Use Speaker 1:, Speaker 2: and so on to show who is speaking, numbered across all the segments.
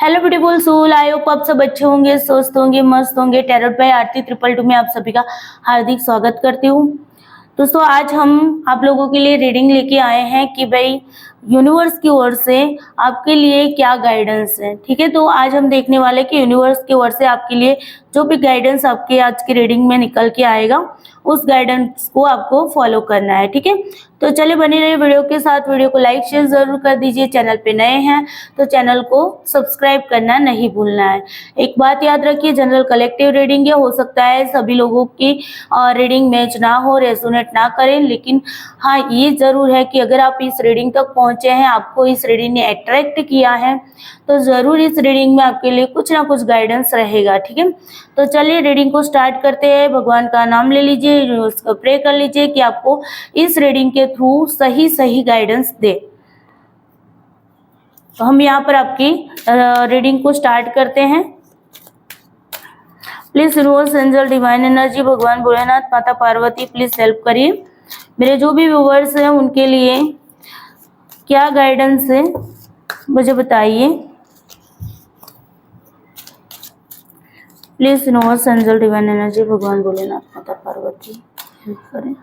Speaker 1: Hello beautiful soul, I hope आप सब अच्छे होंगे, स्वस्थ होंगे, मस्त होंगे। टैरोट बाय आरती 222 में आप सभी का हार्दिक स्वागत करती हूँ। दोस्तों, आज हम आप लोगों के लिए रीडिंग लेके आए हैं कि भाई यूनिवर्स की ओर से आपके लिए क्या गाइडेंस है। ठीक है, तो आज हम देखने वाले कि यूनिवर्स की ओर से आपके लिए जो भी गाइडेंस आपके आज की रीडिंग में निकल के आएगा, उस गाइडेंस को आपको फॉलो करना है। ठीक है, तो चलिए बने रहिए वीडियो के साथ। वीडियो को लाइक शेयर जरूर कर दीजिए। चैनल पे नए हैं तो चैनल को सब्सक्राइब करना नहीं भूलना है। एक बात याद रखिए, जनरल कलेक्टिव रीडिंग है, हो सकता है सभी लोगों की रीडिंग मैच ना हो, रेजोनेट ना करें, लेकिन हाँ ये जरूर है कि अगर आप इस रीडिंग तक पहुंचे हैं, आपको इस रीडिंग ने अट्रैक्ट किया है, तो जरूर इस रीडिंग में आपके लिए कुछ ना कुछ गाइडेंस रहेगा। ठीक है, तो चलिए रीडिंग को स्टार्ट करते हैं। भगवान का नाम ले लीजिए, उसका प्रे कर लीजिए कि आपको इस रीडिंग के थ्रू सही सही गाइडेंस दे। तो हम यहाँ पर आपकी रीडिंग को स्टार्ट करते हैं। Please universe, angel, divine energy, भगवान भोलेनाथ, माता पार्वती, प्लीज हेल्प करिए। मेरे जो भी व्यूवर्स हैं उनके लिए क्या गाइडेंस है मुझे बताइए। Please universe, angel, divine energy, भगवान भोलेनाथ, माता पार्वती हेल्प करें।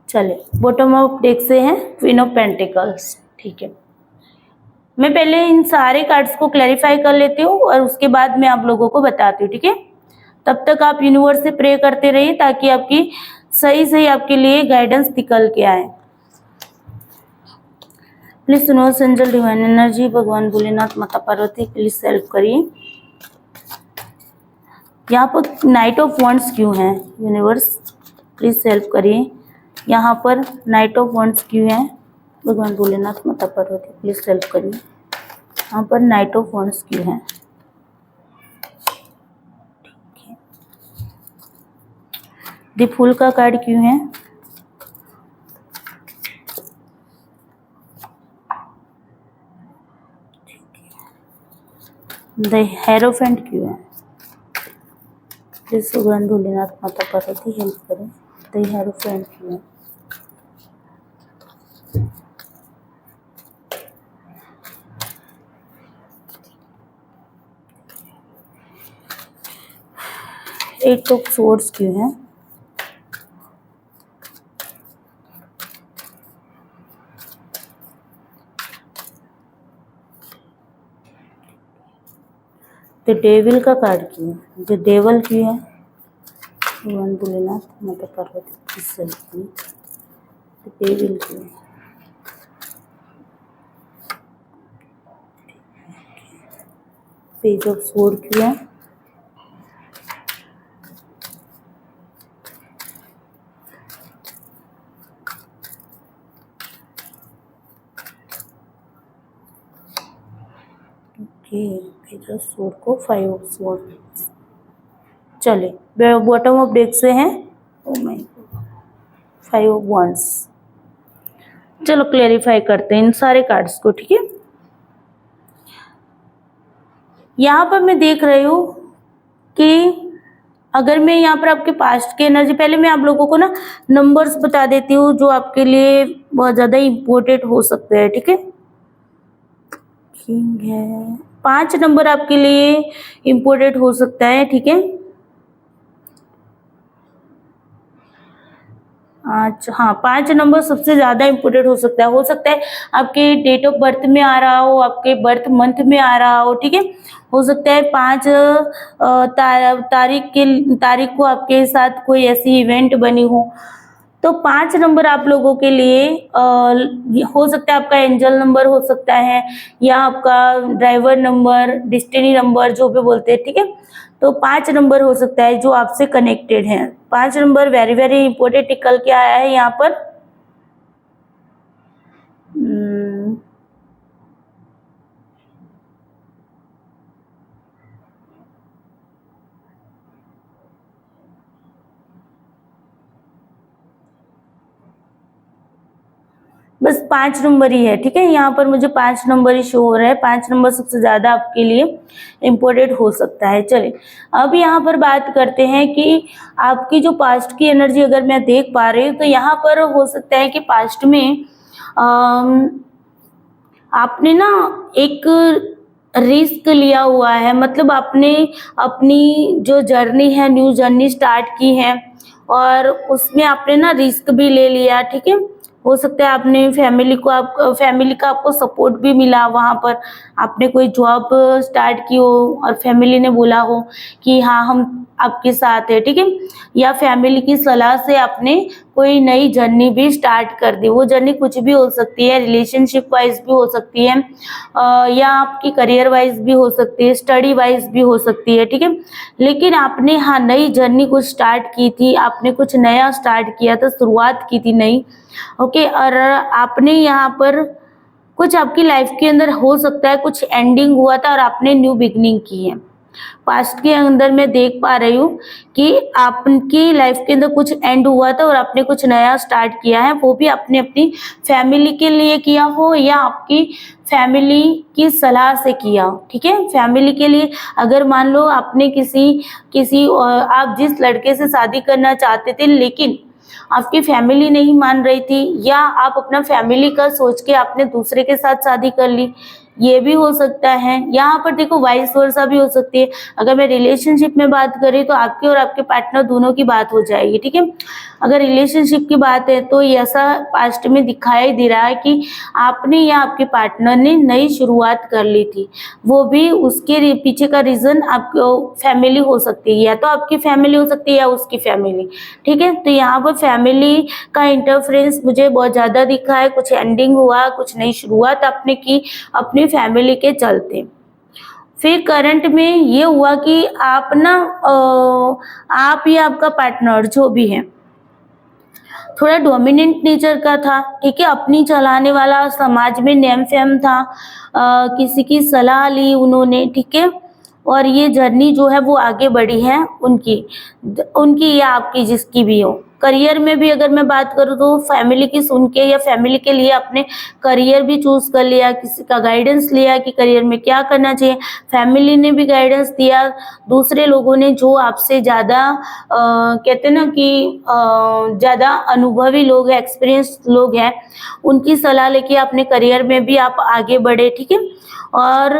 Speaker 1: चले, बॉटम ऑफ डेक से हैं क्वीन ऑफ पेंटिकल्स। ठीक है, मैं पहले इन सारे कार्ड्स को क्लैरिफाई कर लेती हूँ और उसके बाद मैं आप लोगों को बताती हूँ। ठीक है, तब तक आप यूनिवर्स से प्रे करते रहिए ताकि आपकी सही सही आपके लिए गाइडेंस निकल के आए। Please universe, angel, divine energy, भगवान भोलेनाथ, माता पार्वती, प्लीज हेल्प करिए। यहाँ पर नाइट ऑफ वंड्स क्यों है यूनिवर्स, प्लीज हेल्प करिए। यहाँ पर नाइट ऑफ वंड्स क्यों है भगवान भोलेनाथ, माता पार्वती, प्लीज हेल्प करिए। यहाँ पर नाइट ऑफ वंड्स क्यों है। द फूल का कार्ड क्यों है। द हेरोफेंट क्यों है। प्लीज भगवान भोलेनाथ, माता पार्वती हेल्प करें। द हेरोफेंट क्यों है। एट ऑफ सोर्ड्स क्यों है। द डेविल का कार्ड क्यों है। द डेवल क्यों है। भगवान भोलेनाथ माता पार्वती की सही पे बिल्कुल पेज ऑफ स्वॉर्ड क्यों है? ओके, पेज ऑफ स्वॉर्ड को 5 ऑफ स्वॉर्ड। चले बॉटम ऑफ डेक से हैं। Oh my God, 5 of wands। चलो क्लेरिफाई करते हैं इन सारे कार्ड्स को, ठीक है। यहाँ पर मैं देख रही हूँ कि अगर मैं यहाँ पर आपके पास्ट की एनर्जी, पहले मैं आप लोगों को ना नंबर्स बता देती हूँ जो आपके लिए बहुत ज़्यादा इम्पोर्टेंट हो सकते हैं, ठीक है। किंग है, 5 नंबर आपके लिए इम्पोर्टेंट हो सकता है, ठीक है। अच्छा, हाँ, 5 नंबर सबसे ज्यादा इम्पोर्टेंट हो सकता है आपके डेट ऑफ बर्थ में आ रहा हो, आपके बर्थ मंथ में आ रहा हो, ठीक है। हो सकता है 5 तारीख को आपके साथ कोई ऐसी इवेंट बनी हो, तो 5 नंबर आप लोगों के लिए हो सकता है आपका एंजल नंबर हो सकता है, या आपका ड्राइवर नंबर, डिस्टिनी नंबर, जो भी बोलते हैं, ठीक है। तो 5 नंबर हो सकता है जो आपसे कनेक्टेड है। 5 नंबर वेरी वेरी इंपॉर्टेंट निकल के आया है यहाँ पर। बस 5 नंबर ही है, ठीक है। यहाँ पर मुझे 5 नंबर ही शो हो रहा है। 5 नंबर सबसे ज्यादा आपके लिए इम्पोर्टेंट हो सकता है। चलिए अब यहाँ पर बात करते हैं कि आपकी जो पास्ट की एनर्जी अगर मैं देख पा रही हूँ, तो यहाँ पर हो सकता है कि पास्ट में आपने ना एक रिस्क लिया हुआ है, मतलब आपने अपनी जो जर्नी है, न्यू जर्नी स्टार्ट की है, और उसमें आपने ना रिस्क भी ले लिया, ठीक है। हो सकता है आपने फैमिली का आपको सपोर्ट भी मिला, वहाँ पर आपने कोई जॉब स्टार्ट की हो और फैमिली ने बोला हो कि हाँ हम आपके साथ है, ठीक है। या फैमिली की सलाह से आपने कोई नई जर्नी भी स्टार्ट कर दी। वो जर्नी कुछ भी हो सकती है, रिलेशनशिप वाइज भी हो सकती है, या आपकी करियर वाइज भी हो सकती है, स्टडी वाइज भी हो सकती है, ठीक है। लेकिन आपने हाँ नई जर्नी कुछ स्टार्ट की थी, आपने कुछ नया स्टार्ट किया था, शुरुआत की थी नई, ओके। और आपने यहाँ पर कुछ आपकी लाइफ के अंदर हो सकता है कुछ एंडिंग हुआ था और आपने न्यू बिगनिंग की है। पास्ट के अंदर मैं देख पा रही हूँ कि आपकी लाइफ के अंदर कुछ एंड हुआ था और आपने कुछ नया स्टार्ट किया है, वो भी आपने अपनी फैमिली के लिए किया हो या आपकी फैमिली की सलाह से किया हो, ठीक है। फैमिली के लिए, अगर मान लो आपने किसी आप जिस लड़के से शादी करना चाहते थे लेकिन आपकी फैमिली नहीं मान रही थी, या आप अपना फैमिली का सोच के आपने दूसरे के साथ शादी कर ली, ये भी हो सकता है। यहाँ पर देखो वाइस वर्सा भी हो सकती है। अगर मैं रिलेशनशिप में बात करी तो आपके और आपके पार्टनर दोनों की बात हो जाएगी, ठीक है। अगर रिलेशनशिप की बात है तो ऐसा पास्ट में दिखाई दे रहा है कि आपने या आपके पार्टनर ने नई शुरुआत कर ली थी, वो भी उसके पीछे का रीजन आपको फैमिली हो सकती है, या तो आपकी फैमिली हो सकती है या उसकी फैमिली, ठीक है। तो यहाँ पर फैमिली का इंटरफेरेंस मुझे बहुत ज्यादा दिखा है। कुछ एंडिंग हुआ, कुछ नई शुरुआत आपने की अपनी फैमिली के चलते। फिर करंट में ये हुआ कि आप ना आप या आपका पार्टनर जो भी है थोड़ा डोमिनेंट नेचर का था, ठीक है। अपनी चलाने वाला, समाज में नेम फेम था, किसी की सलाह ली उन्होंने, ठीक है। और ये जर्नी जो है वो आगे बढ़ी है उनकी या आपकी, जिसकी भी हो। करियर में भी अगर मैं बात करूँ तो फैमिली की सुन के या फैमिली के लिए अपने करियर भी चूज कर लिया, किसी का गाइडेंस लिया कि करियर में क्या करना चाहिए, फैमिली ने भी गाइडेंस दिया। दूसरे लोगों ने जो आपसे ज़्यादा कहते हैं ना कि ज़्यादा अनुभवी लोग हैं, एक्सपीरियंस लोग हैं, उनकी सलाह लेके अपने करियर में भी आप आगे बढ़े, ठीक है। और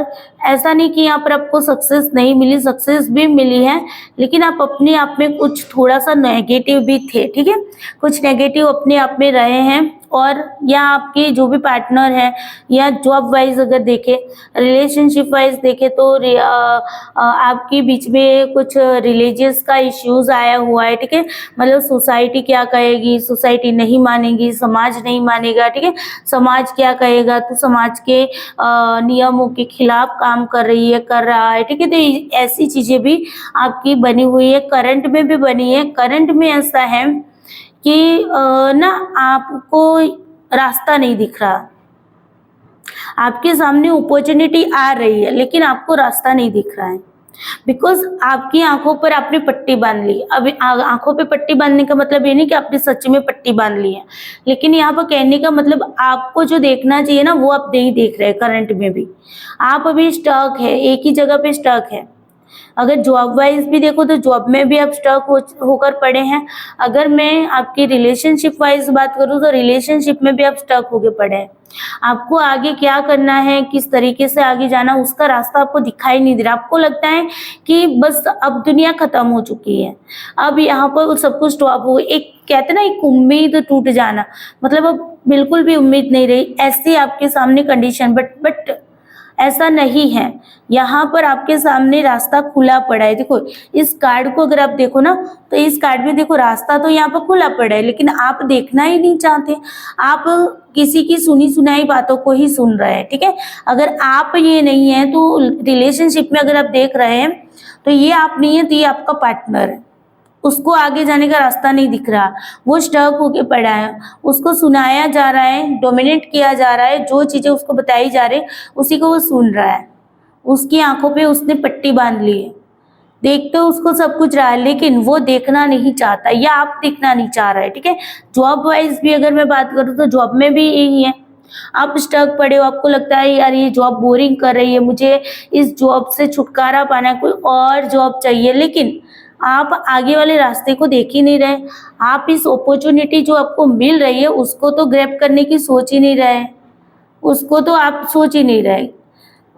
Speaker 1: ऐसा नहीं कि यहाँ पर आपको सक्सेस नहीं मिली, सक्सेस भी मिली है, लेकिन आप अपने आप में कुछ थोड़ा सा नेगेटिव भी थे, ठीक है। कुछ नेगेटिव अपने आप में रहे हैं, और या आपके जो भी पार्टनर है या जॉब वाइज अगर देखें, रिलेशनशिप वाइज देखें तो आपके बीच में कुछ रिलीजियस का इश्यूज आया हुआ है, ठीक है। मतलब सोसाइटी क्या कहेगी, सोसाइटी नहीं मानेगी, समाज नहीं मानेगा, ठीक है। समाज क्या कहेगा, तो समाज के नियमों के खिलाफ काम कर रही है, कर रहा है, ठीक है। तो ऐसी चीजें भी आपकी बनी हुई है, करंट में भी बनी है। करंट में ऐसा है कि ना आपको रास्ता नहीं दिख रहा, आपके सामने अपॉर्चुनिटी आ रही है लेकिन आपको रास्ता नहीं दिख रहा है, बिकॉज आपकी आंखों पर आपने पट्टी बांध ली। अब आंखों पे पट्टी बांधने का मतलब ये नहीं कि आपने सच में पट्टी बांध ली है, लेकिन यहाँ पर कहने का मतलब आपको जो देखना चाहिए ना वो आप नहीं देख रहे। करंट में भी आप अभी स्टक है, एक ही जगह पे स्टक है। अगर जॉब वाइज भी देखो तो जॉब में भी आप स्टक होकर पड़े हैं। अगर मैं आपकी रिलेशनशिप वाइज बात करूं तो रिलेशनशिप में भी आप स्टक होके पड़े हैं। आपको आगे क्या करना है, किस तरीके से आगे जाना, उसका रास्ता आपको दिखाई नहीं दे रहा। आपको लगता है कि बस अब दुनिया खत्म हो चुकी है, अब यहाँ पर सब कुछ स्टॉप हो। एक कहते ना एक उम्मीद टूट जाना, मतलब अब बिल्कुल भी उम्मीद नहीं रही, ऐसी आपके सामने कंडीशन। बट ऐसा नहीं है, यहाँ पर आपके सामने रास्ता खुला पड़ा है। देखो इस कार्ड को अगर आप देखो ना तो इस कार्ड में देखो रास्ता तो यहाँ पर खुला पड़ा है, लेकिन आप देखना ही नहीं चाहते। आप किसी की सुनी सुनाई बातों को ही सुन रहे हैं, ठीक है। अगर आप ये नहीं है तो रिलेशनशिप में अगर आप देख रहे हैं तो ये आप नहीं है, तो ये आपका पार्टनर है। उसको आगे जाने का रास्ता नहीं दिख रहा, वो स्टक होके पड़ा है, उसको सुनाया जा रहा है, डोमिनेट किया जा रहा है, जो चीजें उसको बताई जा रही उसी को वो सुन रहा है। उसकी आंखों पे उसने पट्टी बांध ली है, देख तो उसको सब कुछ रहा है लेकिन वो देखना नहीं चाहता या आप देखना नहीं चाह रहे, ठीक है। जॉब वाइज भी अगर मैं बात करूँ तो जॉब में भी यही है, आप स्टक पड़े हो, आपको लगता है यार ये जॉब बोरिंग कर रही है, मुझे इस जॉब से छुटकारा पाना है, कोई और जॉब चाहिए, लेकिन आप आगे वाले रास्ते को देख ही नहीं रहे। आप इस अपॉर्चुनिटी जो आपको मिल रही है उसको तो ग्रैब करने की सोच ही नहीं रहे, उसको तो आप सोच ही नहीं रहे।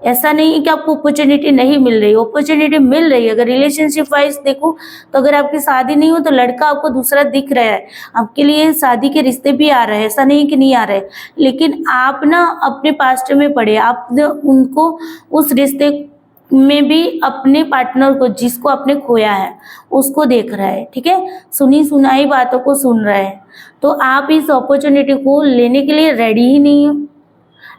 Speaker 1: ऐसा नहीं है कि आपको अपॉर्चुनिटी नहीं मिल रही, अपॉर्चुनिटी मिल रही है। अगर रिलेशनशिप वाइज देखो तो अगर आपकी शादी नहीं हो तो लड़का आपको दूसरा दिख रहा है, आपके लिए शादी के रिश्ते भी आ रहे हैं, ऐसा नहीं है कि नहीं आ रहे, लेकिन आप ना अपने पास्ट में पड़े, आप उनको उस रिश्ते में भी अपने पार्टनर को जिसको आपने खोया है उसको देख रहा है, ठीक है। सुनी सुनाई बातों को सुन रहा है, तो आप इस अपॉर्चुनिटी को लेने के लिए रेडी ही नहीं हो।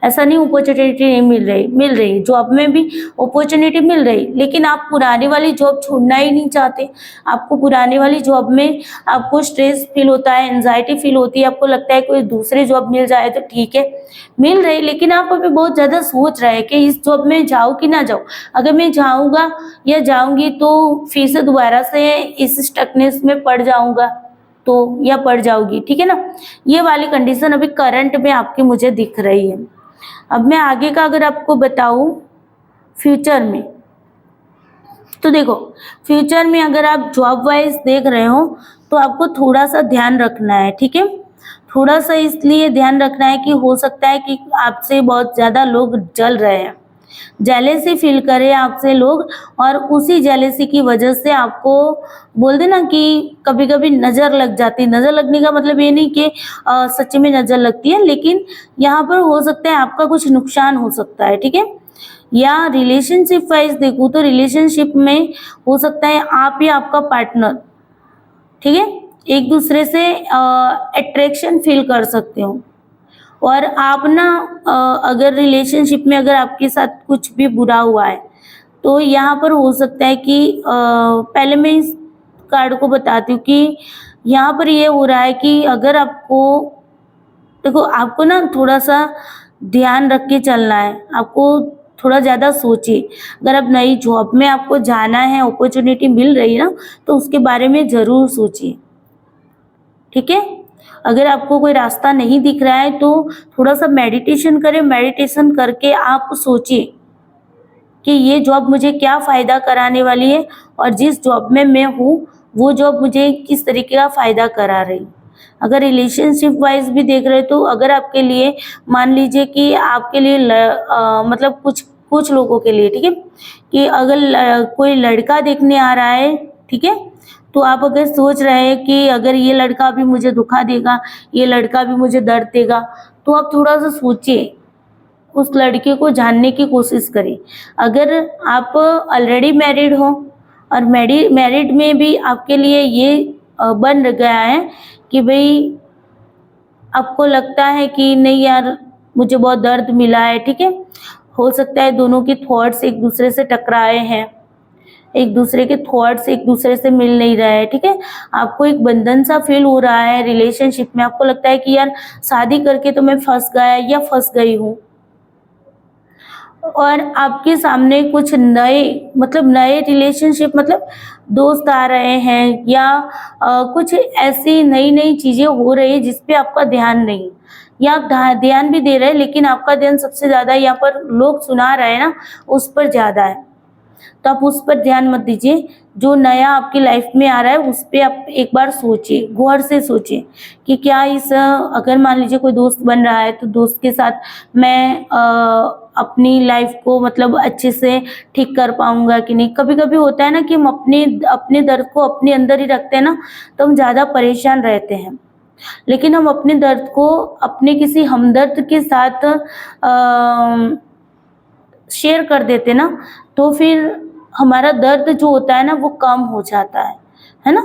Speaker 1: ऐसा नहीं अपॉर्चुनिटी नहीं मिल रही जॉब में भी अपॉर्चुनिटी मिल रही, लेकिन आप पुरानी वाली जॉब छोड़ना ही नहीं चाहते। आपको पुरानी वाली जॉब में आपको स्ट्रेस फील होता है, एंजाइटी फील होती है, आपको लगता है कोई दूसरी जॉब मिल जाए तो ठीक है, मिल रही, लेकिन आप अभी बहुत ज़्यादा सोच रहे हैं कि इस जॉब में जाऊँ कि ना जाऊँ। अगर मैं जाऊँगा या जाऊँगी तो फिर से दोबारा से इस स्टकनेस में पड़ जाऊँगा तो या पड़ जाओगी, ठीक है ना। ये वाली कंडीशन अभी करंट में आपकी मुझे दिख रही है। अब मैं आगे का अगर आपको बताऊं फ्यूचर में, तो देखो फ्यूचर में अगर आप जॉब वाइज देख रहे हो तो आपको थोड़ा सा ध्यान रखना है, ठीक है। थोड़ा सा इसलिए ध्यान रखना है कि हो सकता है कि आपसे बहुत ज़्यादा लोग जल रहे हैं, जेलेसी फील करें आपसे लोग, और उसी जेलेसी की वजह से आपको बोल देना कि कभी कभी नज़र लग जाती है। नज़र लगने का मतलब ये नहीं कि सच में नज़र लगती है, लेकिन यहाँ पर हो सकता है आपका कुछ नुकसान हो सकता है, ठीक है। या रिलेशनशिप वाइज देखूँ तो रिलेशनशिप में हो सकता है आप या आपका पार्टनर, ठीक है, एक दूसरे से अट्रैक्शन फील कर सकते हो। और आप ना अगर रिलेशनशिप में अगर आपके साथ कुछ भी बुरा हुआ है तो यहाँ पर हो सकता है कि पहले मैं इस कार्ड को बताती हूँ कि यहाँ पर ये हो रहा है कि अगर आपको देखो आपको ना थोड़ा सा ध्यान रख के चलना है, आपको थोड़ा ज़्यादा सोचिए। अगर आप नई जॉब में आपको जाना है, अपॉर्चुनिटी मिल रही है ना, तो उसके बारे में ज़रूर सोचिए, ठीक है। अगर आपको कोई रास्ता नहीं दिख रहा है तो थोड़ा सा मेडिटेशन करें, मेडिटेशन करके आप सोचिए कि ये जॉब मुझे क्या फ़ायदा कराने वाली है और जिस जॉब में मैं हूँ वो जॉब मुझे किस तरीके का फ़ायदा करा रही। अगर रिलेशनशिप वाइज भी देख रहे तो अगर आपके लिए मान लीजिए कि आपके लिए मतलब कुछ लोगों के लिए, ठीक है, कि अगर कोई लड़का देखने आ रहा है, ठीक है, तो आप अगर सोच रहे हैं कि अगर ये लड़का भी मुझे धोखा देगा, ये लड़का भी मुझे दर्द देगा, तो आप थोड़ा-सा सोचिए, उस लड़के को जानने की कोशिश करें। अगर आप ऑलरेडी मैरिड हो और मैरिड में भी आपके लिए ये बन गया है कि भई आपको लगता है कि नहीं यार मुझे बहुत दर्द मिला है, ठीक है? हो सकता है दोनों के थॉट्स एक दूसरे से टकराए हैं, एक दूसरे के थॉट्स एक दूसरे से मिल नहीं रहे हैं, ठीक है? आपको एक बंधन सा फील हो रहा है रिलेशनशिप में, आपको लगता है कि यार शादी करके तो मैं फँस गया या फँस गई हूँ। और आपके सामने कुछ नए रिलेशनशिप मतलब दोस्त आ रहे हैं या कुछ ऐसी नई-नई चीज़ें हो रही हैं जिस पे आपका ध्यान नहीं, या आप ध्यान भी दे रहे हैं लेकिन आपका ध्यान सबसे ज़्यादा यहाँ पर लोग सुना रहे हैं ना, उस पर ज़्यादा है। तो आप उस पर ध्यान मत दीजिए। जो नया आपकी लाइफ में आ रहा है उस पे आप एक बार सोचिए, गौर से सोचिए कि क्या अगर मान लीजिए कोई दोस्त बन रहा है तो दोस्त के साथ मैं अपनी लाइफ को मतलब अच्छे से ठीक कर पाऊँगा कि नहीं। कभी-कभी होता है ना कि हम अपने अपने दर्द को अपने अंदर ही रखते हैं ना, तो हम ज़्यादा परेशान रहते हैं। लेकिन हम अपने दर्द को अपने किसी हमदर्द के साथ शेयर कर देते ना, तो फिर हमारा दर्द जो होता है ना वो कम हो जाता है ना?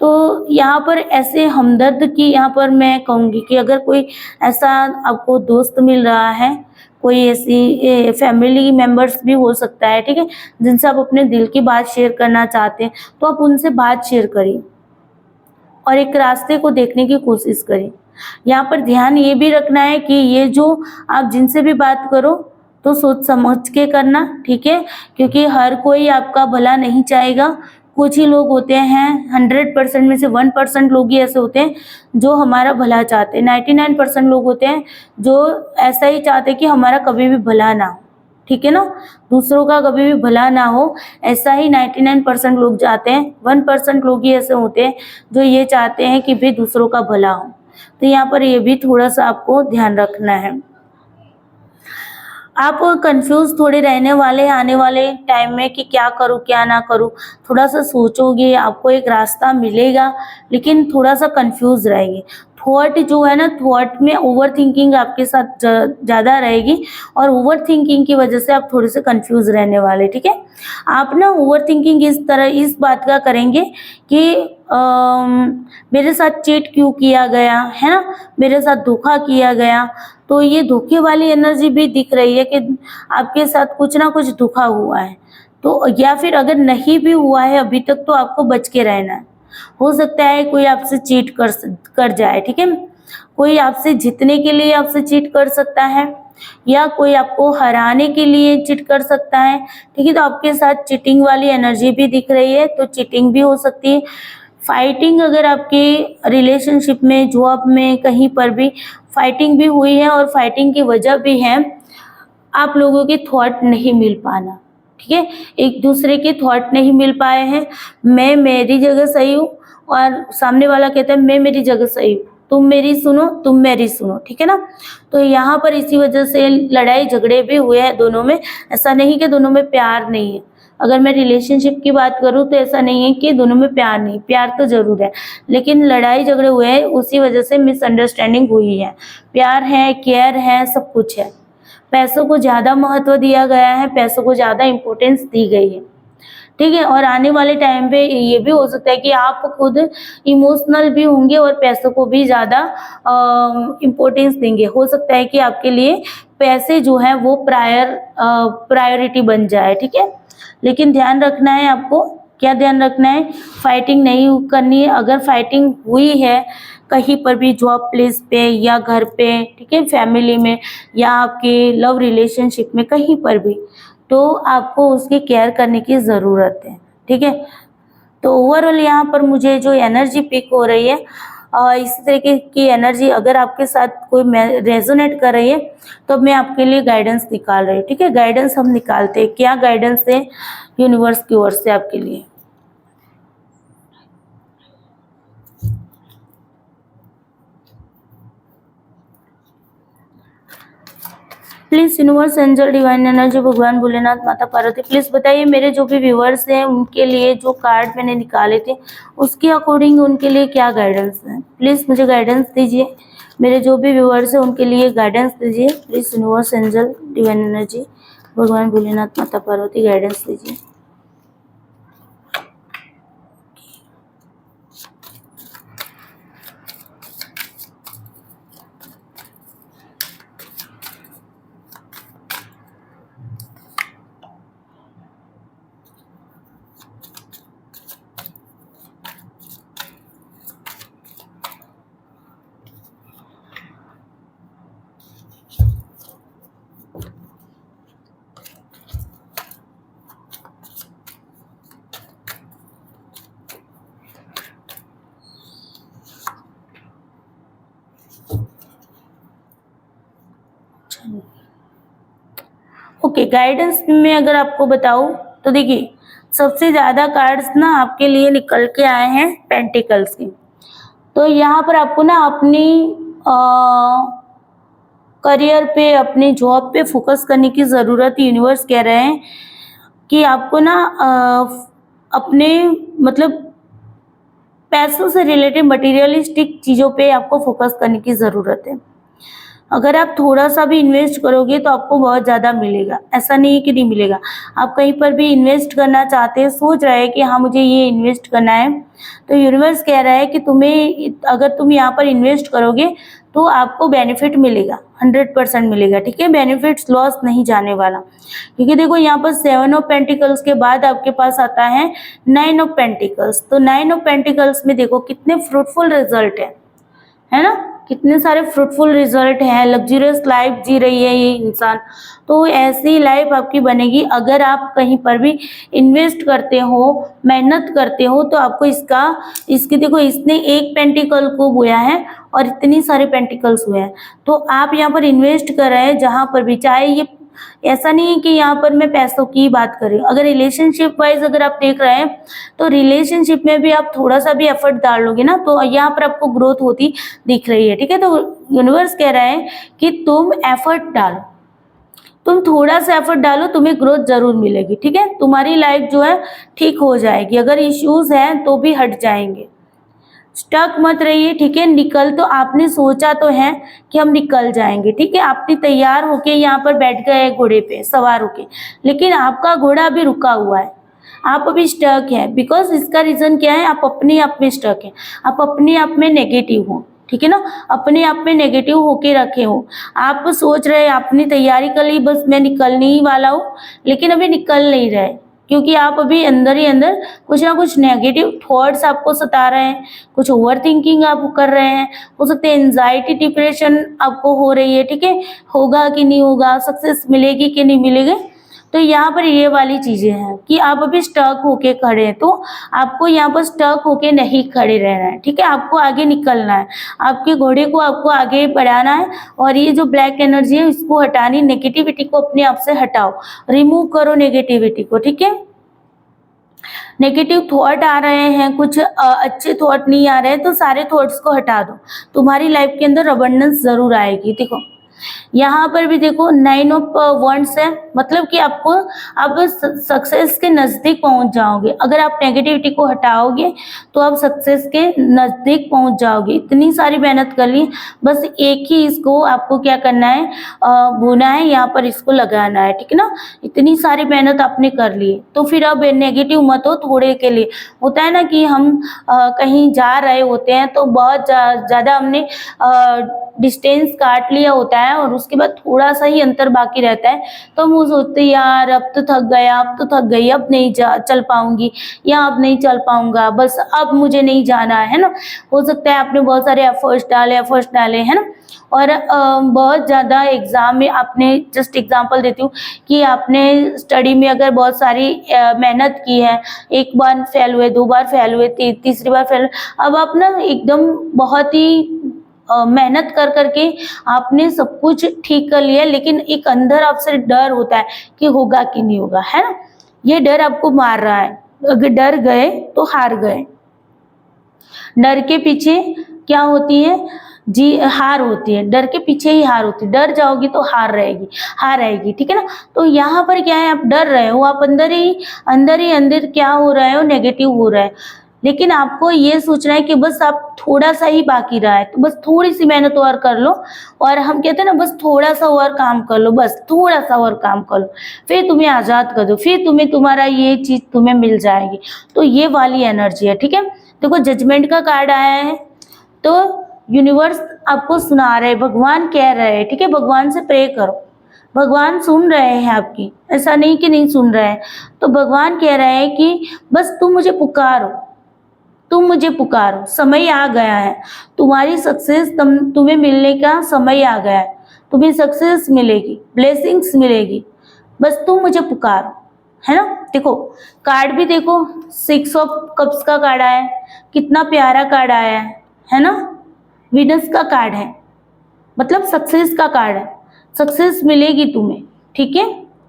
Speaker 1: तो यहाँ पर ऐसे हमदर्द की यहाँ पर मैं कहूँगी कि अगर कोई ऐसा आपको दोस्त मिल रहा है, कोई ऐसी फैमिली मेंबर्स भी हो सकता है, ठीक है? जिनसे आप अपने दिल की बात शेयर करना चाहते हैं, तो आप उनसे बात शेयर करिए और एक रास्ते को देखने की कोशिश करें। यहाँ पर ध्यान ये भी रखना है कि ये जो आप जिनसे भी बात करो तो सोच समझ के करना, ठीक है? क्योंकि हर कोई आपका भला नहीं चाहेगा। कुछ ही लोग होते हैं 100% में से 1% लोग ही ऐसे होते हैं जो हमारा भला चाहते हैं। 99% लोग होते हैं जो ऐसा ही चाहते हैं कि हमारा कभी भी भला ना हो, ठीक है ना? दूसरों का कभी भी भला ना हो, ऐसा ही 99% लोग चाहते हैं। 1% लोग ही ऐसे होते हैं जो ये चाहते हैं कि भई दूसरों का भला हो। तो यहाँ पर ये भी थोड़ा-सा आपको ध्यान रखना है। आप कंफ्यूज थोड़े रहने वाले हैं आने वाले टाइम में कि क्या करूँ, क्या ना करूँ। थोड़ा-सा सोचोगे, आपको एक रास्ता मिलेगा, लेकिन थोड़ा-सा कंफ्यूज रहेंगे। थॉट जो है ना, थॉट में ओवरथिंकिंग आपके साथ ज़्यादा रहेगी और ओवरथिंकिंग की वजह से आप थोड़े-से कंफ्यूज रहने वाले, ठीक है? आप ना ओवरथिंकिंग इस बात का करेंगे कि मेरे साथ चीट क्यों किया गया, है ना? मेरे साथ धोखा किया गया। तो ये धोखे वाली एनर्जी भी दिख रही है कि आपके साथ कुछ ना कुछ धोखा हुआ है। तो या फिर अगर नहीं भी हुआ है अभी तक तो आपको बच के रहना है। हो सकता है कोई आपसे चीट कर जाए, ठीक है? कोई आपसे जीतने के लिए आपसे चीट कर सकता है या कोई आपको हराने के लिए चीट कर सकता है, ठीक है? तो आपके साथ चीटिंग वाली एनर्जी भी दिख रही है, तो चीटिंग भी हो सकती है। फाइटिंग अगर आपके रिलेशनशिप में, जॉब में, कहीं पर भी फाइटिंग भी हुई है और फाइटिंग की वजह भी है आप लोगों के थॉट नहीं मिल पाना, ठीक है? एक दूसरे के थॉट नहीं मिल पाए हैं। मैं मेरी जगह सही हूँ और सामने वाला कहता है मैं मेरी जगह सही हूँ, तुम मेरी सुनो, तुम मेरी सुनो, ठीक है ना? तो यहाँ पर इसी वजह से लड़ाई झगड़े भी हुए हैं दोनों में। ऐसा नहीं कि दोनों में प्यार नहीं है। अगर मैं रिलेशनशिप की बात करूँ तो ऐसा नहीं है कि दोनों में प्यार नहीं, प्यार तो ज़रूर है, लेकिन लड़ाई झगड़े हुए हैं उसी वजह से मिसअंडरस्टैंडिंग हुई है। प्यार है, केयर है, सब कुछ है। पैसों को ज़्यादा महत्व दिया गया है, पैसों को ज़्यादा इम्पोर्टेंस दी गई है, ठीक है? और आने वाले टाइम पे ये भी हो सकता है कि आप खुद इमोशनल भी होंगे और पैसों को भी ज़्यादा इम्पोर्टेंस देंगे। हो सकता है कि आपके लिए पैसे जो हैं वो प्रायोरिटी बन जाए, ठीक है? लेकिन ध्यान रखना है आपको, क्या ध्यान रखना है? फाइटिंग नहीं करनी है। अगर फाइटिंग हुई है कहीं पर भी जॉब प्लेस पे या घर पे, ठीक है? फैमिली में या आपके लव रिलेशनशिप में कहीं पर भी, तो आपको उसकी केयर करने की ज़रूरत है, ठीक है? तो ओवरऑल यहाँ पर मुझे जो एनर्जी पिक हो रही है इसी तरीके की एनर्जी अगर आपके साथ कोई रेजोनेट कर रही है तो मैं आपके लिए गाइडेंस निकाल रही हूँ, ठीक है? गाइडेंस हम निकालते हैं, क्या गाइडेंस है यूनिवर्स की ओर से आपके लिए। Please universe angel divine energy भगवान भोलेनाथ माता पार्वती प्लीज बताइए मेरे जो भी व्यूअर्स हैं उनके लिए जो कार्ड मैंने निकाले थे उसके अकॉर्डिंग उनके लिए क्या गाइडेंस है। प्लीज मुझे गाइडेंस दीजिए। मेरे जो भी व्यूअर्स हैं उनके लिए गाइडेंस दीजिए। Please universe angel divine energy भगवान भोलेनाथ माता पार्वती गाइडेंस दीजिए। ओके, गाइडेंस में अगर आपको बताऊं तो देखिए सबसे ज्यादा कार्ड्स ना आपके लिए निकल के आए हैं पेंटिकल्स के। तो यहाँ पर आपको ना अपनी करियर पे अपनी जॉब पे फोकस करने की ज़रूरत यूनिवर्स कह रहे हैं कि आपको ना अपने मतलब पैसों से रिलेटेड मटेरियलिस्टिक चीज़ों पे आपको फोकस करने की ज़रूरत है। अगर आप थोड़ा सा भी इन्वेस्ट करोगे तो आपको बहुत ज़्यादा मिलेगा, ऐसा नहीं है कि नहीं मिलेगा। आप कहीं पर भी इन्वेस्ट करना चाहते हैं, सोच रहे हैं कि हाँ मुझे ये इन्वेस्ट करना है, तो यूनिवर्स कह रहा है कि तुम्हें अगर तुम यहाँ पर इन्वेस्ट करोगे तो आपको बेनिफिट मिलेगा, 100% मिलेगा। ठीक है, बेनिफिट्स लॉस नहीं जाने वाला। क्योंकि देखो यहाँ पर 7 ऑफ पेंटिकल्स के बाद आपके पास आता है 9 ऑफ पेंटिकल्स। तो 9 ऑफ पेंटिकल्स में देखो कितने फ्रूटफुल रिजल्ट है ना, कितने सारे फ्रूटफुल रिजल्ट हैं। लग्जरियस लाइफ जी रही है ये इंसान, तो ऐसी लाइफ आपकी बनेगी अगर आप कहीं पर भी इन्वेस्ट करते हो, मेहनत करते हो। तो आपको इसकी देखो इसने एक पेंटिकल को बोया है और इतनी सारे पेंटिकल्स हुए हैं। तो आप यहाँ पर इन्वेस्ट कर रहे हैं जहाँ पर भी, चाहे ये ऐसा नहीं है कि यहाँ पर मैं पैसों की बात कर रही हूँ। अगर रिलेशनशिप वाइज अगर आप देख रहे हैं तो रिलेशनशिप में भी आप थोड़ा सा भी एफर्ट डाल लोगे ना तो यहाँ पर आपको ग्रोथ होती दिख रही है। ठीक है, तो यूनिवर्स कह रहा है कि तुम एफर्ट डालो, तुम थोड़ा सा एफर्ट डालो, तुम्हें ग्रोथ जरूर मिलेगी। ठीक है, तुम्हारी लाइफ जो है ठीक हो जाएगी। अगर इश्यूज हैं तो भी हट जाएंगे, स्टक मत रहिए। ठीक है, निकल तो आपने सोचा तो है कि हम निकल जाएंगे। ठीक है, आपने तैयार होके यहाँ पर बैठ गए घोड़े पे सवार होके, लेकिन आपका घोड़ा अभी रुका हुआ है, आप अभी स्टक है। बिकॉज इसका रीजन क्या है, आप अपने आप में स्टक है, आप अपने आप में नेगेटिव हो। ठीक है ना, अपने आप में नेगेटिव होके रखे हो। आप सोच रहे आपने तैयारी कर ली, बस मैं निकलने ही वाला हूँ, लेकिन अभी निकल नहीं रहे क्योंकि आप अभी अंदर ही अंदर कुछ ना कुछ नेगेटिव थॉट्स आपको सता रहे हैं, कुछ ओवर थिंकिंग आप कर रहे हैं, हो सकते हैं एंजाइटी डिप्रेशन आपको हो रही है। ठीक है, होगा कि नहीं होगा, सक्सेस मिलेगी कि नहीं मिलेगी। तो यहाँ पर ये वाली चीजें हैं कि आप अभी स्टक होके खड़े हैं, तो आपको यहाँ पर स्टक होके नहीं खड़े रहना है। ठीक है, आपको आगे निकलना है, आपके घोड़े को आपको आगे बढ़ाना है। और ये जो ब्लैक एनर्जी है इसको हटानी, नेगेटिविटी को अपने आप से हटाओ, रिमूव करो नेगेटिविटी को। ठीक है, नेगेटिव थॉट आ रहे हैं, कुछ अच्छे थॉट नहीं आ रहे हैं, तो सारे थॉट्स को हटा दो, तुम्हारी लाइफ के अंदर अबंडेंस जरूर आएगी। देखो यहाँ पर भी देखो 9 ऑफ वंड्स है, मतलब कि आपको अब सक्सेस के नजदीक पहुंच जाओगे। अगर आप नेगेटिविटी को हटाओगे तो आप सक्सेस के नजदीक पहुंच जाओगे। इतनी सारी मेहनत कर ली, बस एक ही इसको आपको क्या करना है, बोना है, यहाँ पर इसको लगाना है। ठीक है ना, इतनी सारी मेहनत आपने कर ली, तो फिर अब नेगेटिव मत हो। थोड़े के लिए होता है ना कि हम कहीं जा रहे होते हैं तो बहुत ज्यादा हमने डिस्टेंस काट लिया होता है और उसके बाद थोड़ा सा ही अंतर बाकी रहता है, तो हम वो सोचते हैं यार अब तो थक गया, अब तो थक गई, अब नहीं चल पाऊंगी या अब नहीं चल पाऊंगा, बस अब मुझे नहीं जाना है ना। हो सकता है आपने बहुत सारे एफर्ट्स डाले है ना, और बहुत ज़्यादा एग्ज़ाम में आपने, जस्ट एग्जांपल देती हूँ कि आपने स्टडी में अगर बहुत सारी मेहनत की है, एक बार फेल हुए, 2 बार फेल हुए, तीसरी बार फेल, अब आप ना एकदम बहुत ही मेहनत कर करके आपने सब कुछ ठीक कर लिया, लेकिन एक अंदर आपसे डर होता है कि होगा कि नहीं होगा, है ना। ये डर आपको मार रहा है, अगर डर गए तो हार गए। डर के पीछे क्या होती है, जी हार होती है, डर के पीछे ही हार होती है। डर जाओगी तो हार रहेगी, हार आएगी, ठीक है ना। तो यहाँ पर क्या है, आप डर रहे हो, आप अंदर क्या हो रहा है, नेगेटिव हो रहा है। लेकिन आपको ये सोचना है कि बस आप थोड़ा सा ही बाकी रहा है, तो बस थोड़ी सी मेहनत और कर लो। और हम कहते हैं ना, बस थोड़ा सा और काम कर लो, बस थोड़ा सा और काम कर लो, फिर तुम्हें आजाद कर दो, फिर तुम्हें तुम्हारा ये चीज तुम्हें मिल जाएगी। तो ये वाली एनर्जी है, ठीक है। देखो जजमेंट का कार्ड आया है, तो यूनिवर्स आपको सुना रहे, भगवान कह रहे हैं, ठीक है। भगवान से प्रे करो, भगवान सुन रहे हैं आपकी, ऐसा नहीं कि नहीं सुन रहे हैं। तो भगवान कह रहे हैं कि बस तुम मुझे पुकारो, तुम मुझे पुकारो, समय आ गया है, तुम्हारी सक्सेस तुम्हें मिलने का समय आ गया है, तुम्हें सक्सेस मिलेगी, ब्लेसिंग्स मिलेगी, बस तुम मुझे पुकारो, है ना। देखो कार्ड भी देखो, 6 ऑफ कप्स का कार्ड आया है, कितना प्यारा कार्ड आया है ना। वीनस का कार्ड है, मतलब सक्सेस का कार्ड है। सक्सेस मिलेगी तुम्हें, ठीक है,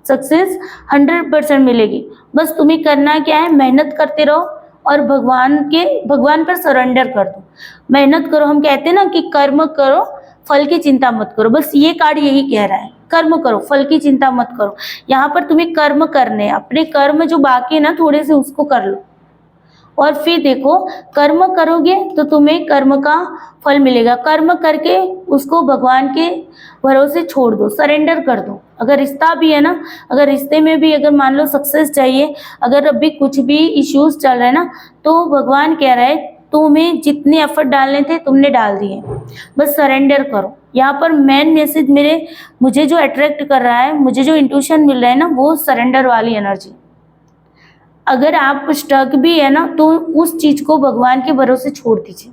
Speaker 1: सक्सेस 100% मिलेगी। बस तुम्हें करना क्या है, मेहनत करते रहो और भगवान पर सरेंडर कर दो। मेहनत करो, हम कहते हैं ना कि कर्म करो, फल की चिंता मत करो। बस ये कार्ड यही कह रहा है, कर्म करो, फल की चिंता मत करो। यहाँ पर तुम्हें कर्म करने, अपने कर्म जो बाकी है ना थोड़े से, उसको कर लो। और फिर देखो, कर्म करोगे तो तुम्हें कर्म का फल मिलेगा। कर्म करके उसको भगवान के भरोसे छोड़ दो, सरेंडर कर दो। अगर रिश्ता भी है ना, अगर रिश्ते में भी अगर मान लो सक्सेस चाहिए, अगर अभी कुछ भी इश्यूज चल रहे हैं ना, तो भगवान कह रहा है तुम्हें जितने एफर्ट डालने थे तुमने डाल दिए, बस सरेंडर करो। यहाँ पर मेन मैसेज मुझे जो अट्रैक्ट कर रहा है, मुझे जो इंट्यूशन मिल रहा है ना, वो सरेंडर वाली एनर्जी। अगर आप स्टक भी है ना, तो उस चीज को भगवान के भरोसे छोड़ दीजिए।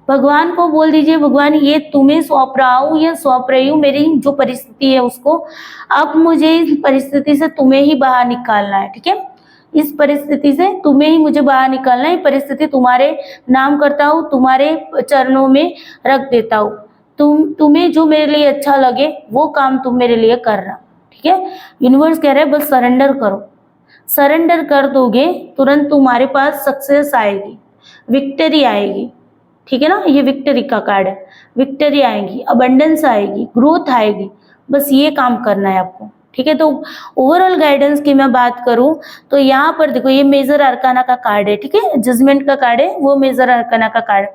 Speaker 1: भगवान को बोल दीजिए, भगवान ये तुम्हें सौंप रहा हूँ या सौंप रही हूँ, मेरी जो परिस्थिति है उसको, अब मुझे इस परिस्थिति से तुम्हें ही बाहर निकालना है, ठीक है। इस परिस्थिति से तुम्हें ही मुझे बाहर निकालना है। परिस्थिति तुम्हारे नाम करता हूँ, तुम्हारे चरणों में रख देता हूँ। तुम्हें जो मेरे लिए अच्छा लगे वो काम तुम मेरे लिए करना, ठीक है। यूनिवर्स कह रहा है बस सरेंडर करो। सरेंडर कर दोगे, तुरंत तुम्हारे पास सक्सेस आएगी, विक्ट्री आएगी, ठीक है ना। ये विक्ट्री का कार्ड है, विक्ट्री आएगी, अबंडेंस आएगी, ग्रोथ आएगी। बस ये काम करना है आपको, ठीक है। तो ओवरऑल गाइडेंस की मैं बात करूं तो यहाँ पर देखो, ये मेजर अरकाना का कार्ड है, ठीक है। जजमेंट का कार्ड है, वो मेजर अरकाना का कार्ड।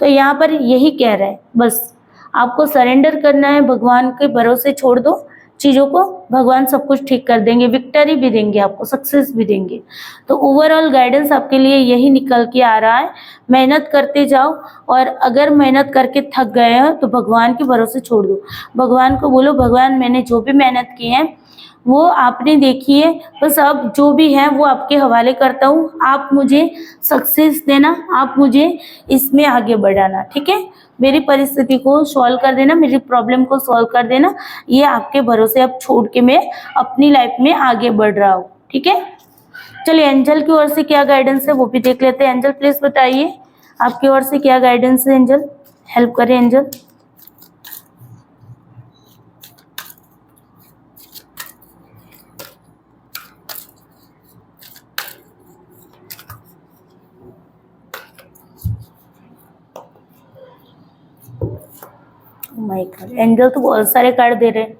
Speaker 1: तो यहाँ पर यही कह रहा है, बस आपको सरेंडर करना है, भगवान के भरोसे छोड़ दो चीजों को, भगवान सब कुछ ठीक कर देंगे, विक्ट्री भी देंगे आपको, सक्सेस भी देंगे। तो ओवरऑल गाइडेंस आपके लिए यही निकल के आ रहा है। मेहनत करते जाओ, और अगर मेहनत करके थक गए हो तो भगवान के भरोसे छोड़ दो। भगवान को बोलो, भगवान मैंने जो भी मेहनत की है वो आपने देखी है, बस अब जो भी है वो आपके हवाले करता हूँ। आप मुझे सक्सेस देना, आप मुझे इसमें आगे बढ़ाना, ठीक है। मेरी परिस्थिति को सॉल्व कर देना, मेरी प्रॉब्लम को सॉल्व कर देना। ये आपके भरोसे अब छोड़ के मैं अपनी लाइफ में आगे बढ़ रहा हूँ, ठीक है। चलिए एंजल की ओर से क्या गाइडेंस है वो भी देख लेते हैं। एंजल प्लीज बताइए आपकी ओर से क्या गाइडेंस है। एंजल हेल्प करें, एंजल। माय गॉड, एंजल तो बहुत सारे कार्ड दे रहे हैं।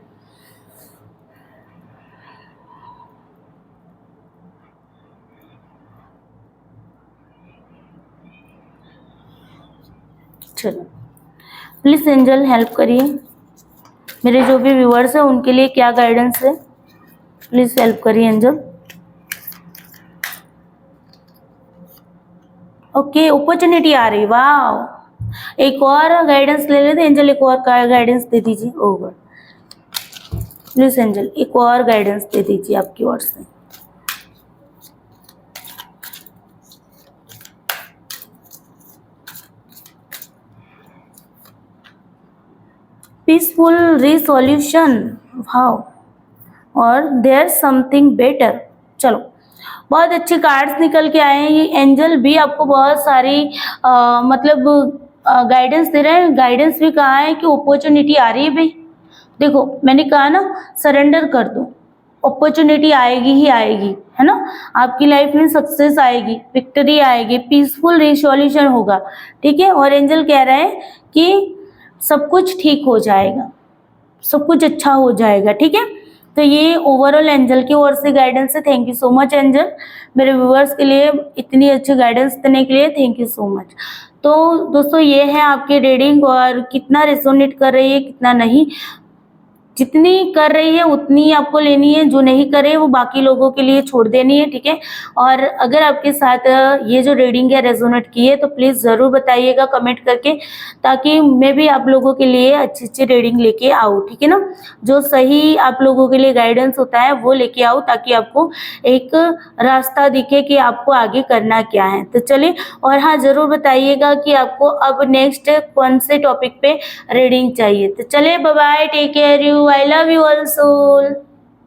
Speaker 1: चलो प्लीज एंजल हेल्प करिए, मेरे जो भी व्यूअर्स हैं उनके लिए क्या गाइडेंस है, प्लीज हेल्प करिए एंजल। ओके, अपॉर्चुनिटी आ रही, वाह। एक और गाइडेंस ले लेते एंजल, एक और गाइडेंस दे दीजिए। ओवर प्लीज एंजल, एक और गाइडेंस दे दीजिए आपकी ओर से। पीसफुल रिसोल्यूशन, वाओ, और देयर समथिंग बेटर। चलो बहुत अच्छे कार्ड्स निकल के आए हैं। ये एंजल भी आपको बहुत सारी मतलब गाइडेंस दे रहे हैं। गाइडेंस भी कहा है कि अपॉर्चुनिटी आ रही है भाई। देखो मैंने कहा ना, सरेंडर कर दो, अपॉर्चुनिटी आएगी ही आएगी, है ना। आपकी लाइफ में सक्सेस आएगी, विक्ट्री आएगी, पीसफुल रिसोल्यूशन होगा, ठीक है। और एंजल कह रहे हैं कि सब कुछ ठीक हो जाएगा, सब कुछ अच्छा हो जाएगा, ठीक है। तो ये ओवरऑल एंजल की ओर से गाइडेंस है। Thank you so much angel, मेरे व्यूअर्स के लिए इतनी अच्छी गाइडेंस देने के लिए थैंक यू सो मच। तो दोस्तों ये है आपकी रीडिंग, और कितना रेजोनेट कर रही है कितना नहीं, जितनी कर रही है उतनी आपको लेनी है, जो नहीं करे वो बाकी लोगों के लिए छोड़ देनी है, ठीक है। और अगर आपके साथ ये जो रीडिंग है रेजोनेट की है तो प्लीज़ ज़रूर बताइएगा कमेंट करके, ताकि मैं भी आप लोगों के लिए अच्छी अच्छी रीडिंग लेके आऊँ, ठीक है ना। जो सही आप लोगों के लिए गाइडेंस होता है वो लेके आऊँ, ताकि आपको एक रास्ता दिखे कि आपको आगे करना क्या है। तो चलिए, और हाँ ज़रूर बताइएगा कि आपको अब नेक्स्ट कौन से टॉपिक पे रीडिंग चाहिए। तो चलिए, bye bye, take care you, I love you all soul.